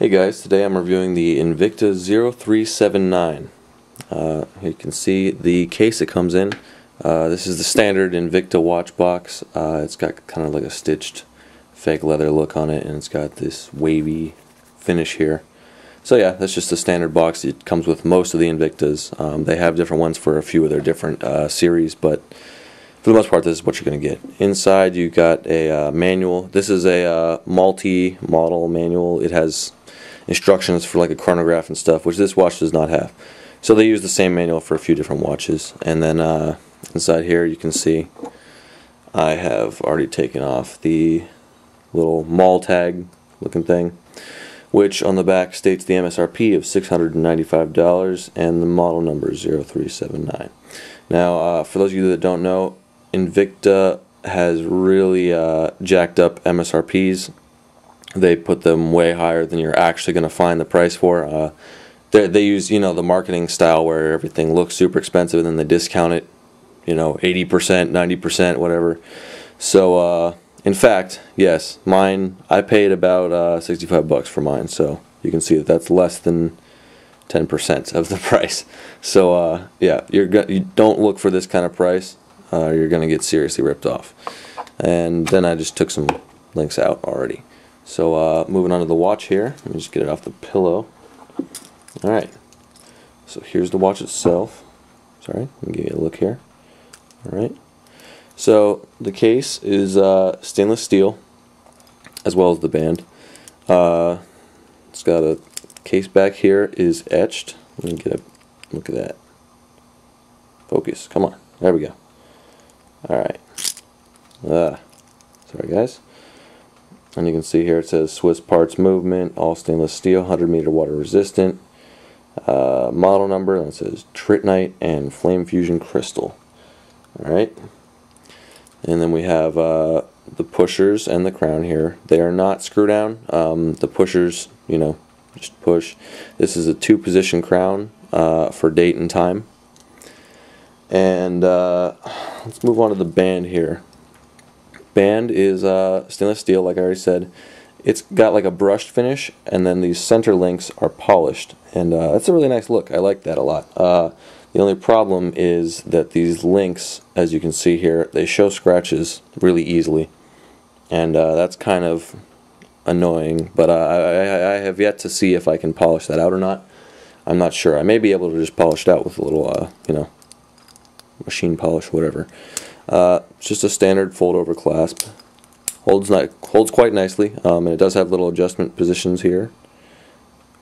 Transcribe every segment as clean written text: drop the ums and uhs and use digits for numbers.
Hey guys, today I'm reviewing the Invicta 0379. You can see the case it comes in. This is the standard Invicta watch box. It's got kind of like a stitched fake leather look on it, and it's got this wavy finish here. So yeah, that's just the standard box. It comes with most of the Invictas. They have different ones for a few of their different series, but for the most part, this is what you're going to get. Inside, you got a manual. This is a multi-model manual. It has instructions for like a chronograph and stuff, which this watch does not have. So they use the same manual for a few different watches. And then inside here, you can see I have already taken off the little mall tag looking thing, which on the back states the Msrp of $695 and the model number is 0379. Now, for those of you that don't know, Invicta has really jacked up MSRPs. They put them way higher than you're actually going to find the price for. They use, the marketing style where everything looks super expensive and then they discount it, 80%, 90%, whatever. So, in fact, yes, mine, I paid about $65 for mine, so you can see that that's less than 10% of the price. So, yeah, you don't look for this kind of price. You're going to get seriously ripped off. And then I just took some links out already. So moving on to the watch here, let me just get it off the pillow. Alright, so here's the watch itself. Sorry, let me give you a look here. Alright, so the case is stainless steel, as well as the band. It's got a case back here is etched. Let me get a look at that. Focus, come on, there we go. Alright, sorry guys. And you can see here it says Swiss parts movement, all stainless steel, 100 meter water resistant. Model number, and it says Tritnite and Flame Fusion Crystal. Alright. And then we have the pushers and the crown here. They are not screw down. The pushers, just push. This is a 2-position crown for date and time. And let's move on to the band here. Band is stainless steel, like I already said. It's got like a brushed finish, and then these center links are polished, and that's a really nice look. I like that a lot. The only problem is that these links, as you can see here, they show scratches really easily, and that's kind of annoying, but I have yet to see if I can polish that out or not. I'm not sure. I may be able to just polish it out with a little, machine polish, whatever. It's just a standard fold-over clasp. Holds quite nicely, and it does have little adjustment positions here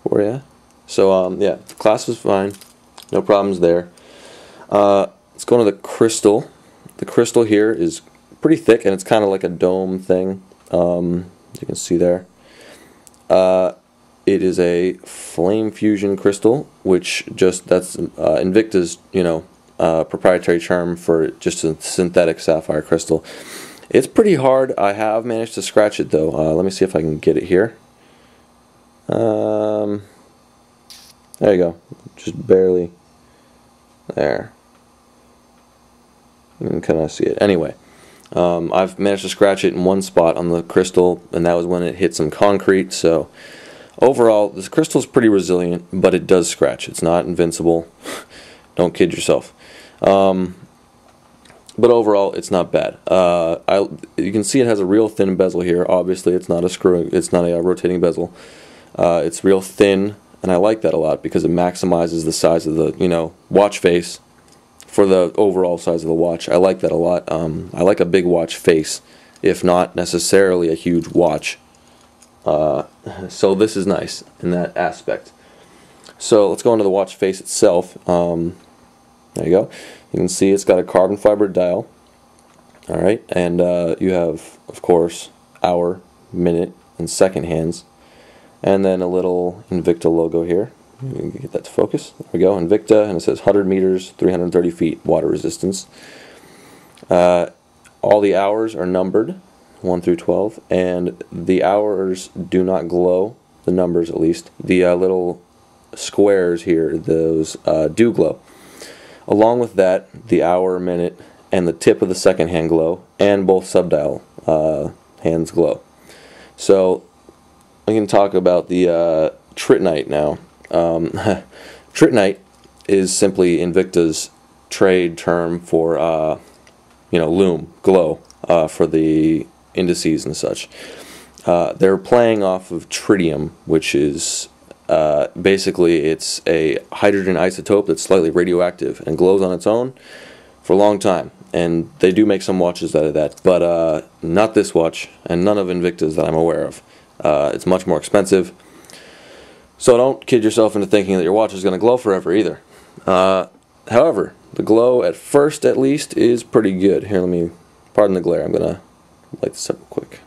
for you. So yeah, the clasp is fine, no problems there. Let's go to the crystal. The crystal here is pretty thick, and it's kind of like a dome thing. You can see there. It is a Flame Fusion crystal, which that's Invicta's, proprietary term for just a synthetic sapphire crystal. It's pretty hard. I have managed to scratch it though. Let me see if I can get it here. There you go. Just barely. There. You can kind of see it. Anyway, I've managed to scratch it in one spot on the crystal, and that was when it hit some concrete. So overall, this crystal is pretty resilient, but it does scratch. It's not invincible. Don't kid yourself. But overall, it's not bad. You can see it has a real thin bezel here. Obviously, it's not a rotating bezel. It's real thin, and I like that a lot because it maximizes the size of the watch face for the overall size of the watch. I like that a lot. I like a big watch face, if not necessarily a huge watch. So this is nice in that aspect. So let's go into the watch face itself. There you go. You can see it's got a carbon fiber dial. Alright, and you have, of course, hour, minute, and second hands. And then a little Invicta logo here. You can get that to focus. There we go, Invicta, and it says 100 meters, 330 feet, water resistance. All the hours are numbered, 1 through 12, and the hours do not glow, the numbers at least. The little squares here, those do glow. Along with that, the hour, minute, and the tip of the second hand glow, and both subdial hands glow. So we can talk about the Tritnite now. Tritnite is simply Invicta's trade term for lume, glow, for the indices and such. They're playing off of tritium, which is basically it's a hydrogen isotope that's slightly radioactive and glows on its own for a long time. And they do make some watches out of that, but not this watch, and none of Invicta's that I'm aware of. It's much more expensive. So don't kid yourself into thinking that your watch is going to glow forever either. However, the glow at first at least is pretty good. Here, let me, pardon the glare, I'm going to light this up real quick.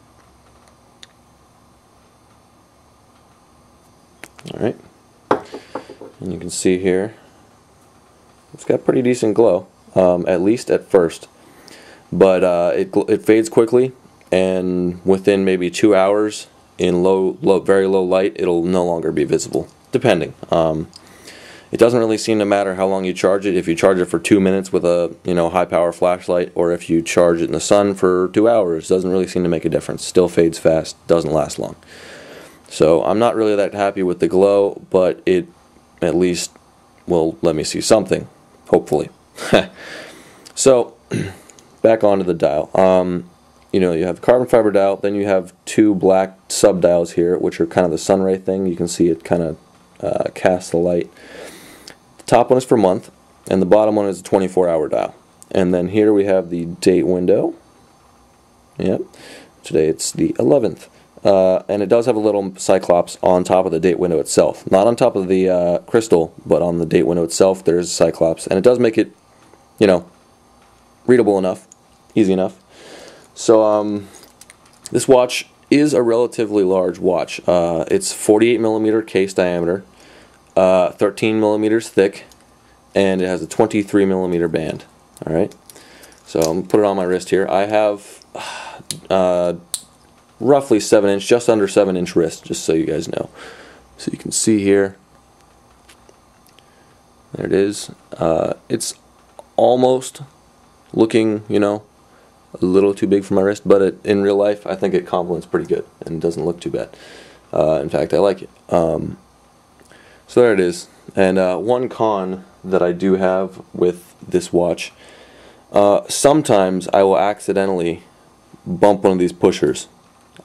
Alright, and you can see here, it's got pretty decent glow, at least at first. But it fades quickly, and within maybe 2 hours, in very low light, it'll no longer be visible, depending. It doesn't really seem to matter how long you charge it. If you charge it for 2 minutes with a high power flashlight, or if you charge it in the sun for 2 hours, doesn't really seem to make a difference. Still fades fast, doesn't last long. So I'm not really that happy with the glow, but it at least will let me see something, hopefully. So back onto the dial. You have carbon fiber dial, then you have two black sub dials here, which are kind of the sunray thing. You can see it kind of casts the light. The top one is for month, and the bottom one is a 24-hour dial. And then here we have the date window. Yep, today it's the 11th. And it does have a little cyclops on top of the date window itself. Not on top of the crystal, but on the date window itself there's a cyclops. And it does make it, readable enough, easy enough. So this watch is a relatively large watch. It's 48mm case diameter, 13 millimeters thick, and it has a 23mm band. Alright, so I'm going to put it on my wrist here. I have roughly 7-inch, just under 7-inch wrist, just so you guys know. So you can see here, there it is. It's almost looking, a little too big for my wrist, but in real life I think it complements pretty good and doesn't look too bad. In fact, I like it. So there it is. And one con that I do have with this watch, sometimes I will accidentally bump one of these pushers,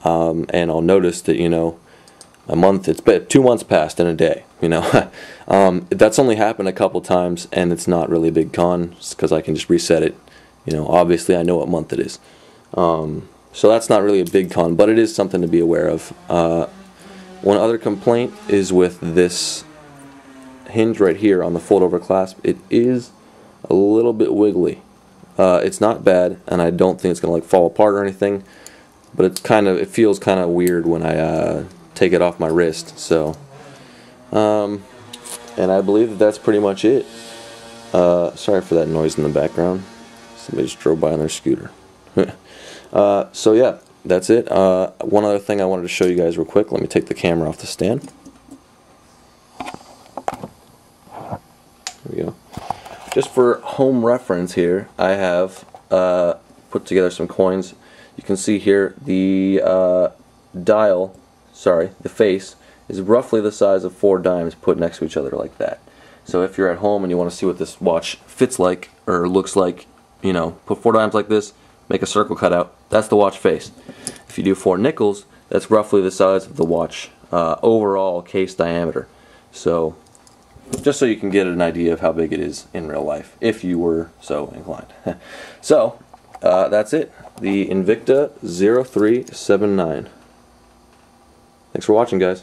and I'll notice that it's 2 months passed in a day. That's only happened a couple times, and it's not really a big con because I can just reset it. Obviously I know what month it is. So that's not really a big con, but it is something to be aware of. One other complaint is with this hinge right here on the fold-over clasp. It is a little bit wiggly. It's not bad, and I don't think it's going to fall apart or anything, but it feels kind of weird when I take it off my wrist. So, and I believe that's pretty much it. Sorry for that noise in the background. Somebody just drove by on their scooter. So yeah, that's it. One other thing I wanted to show you guys real quick. Let me take the camera off the stand. There we go. Just for home reference here, I have put together some coins. You can see here the the face is roughly the size of 4 dimes put next to each other like that. So if you're at home and you want to see what this watch fits like or looks like, put 4 dimes like this, make a circle cutout, that's the watch face. If you do 4 nickels, that's roughly the size of the watch overall case diameter. So just so you can get an idea of how big it is in real life, if you were so inclined. So that's it, the Invicta 0379. Thanks for watching, guys.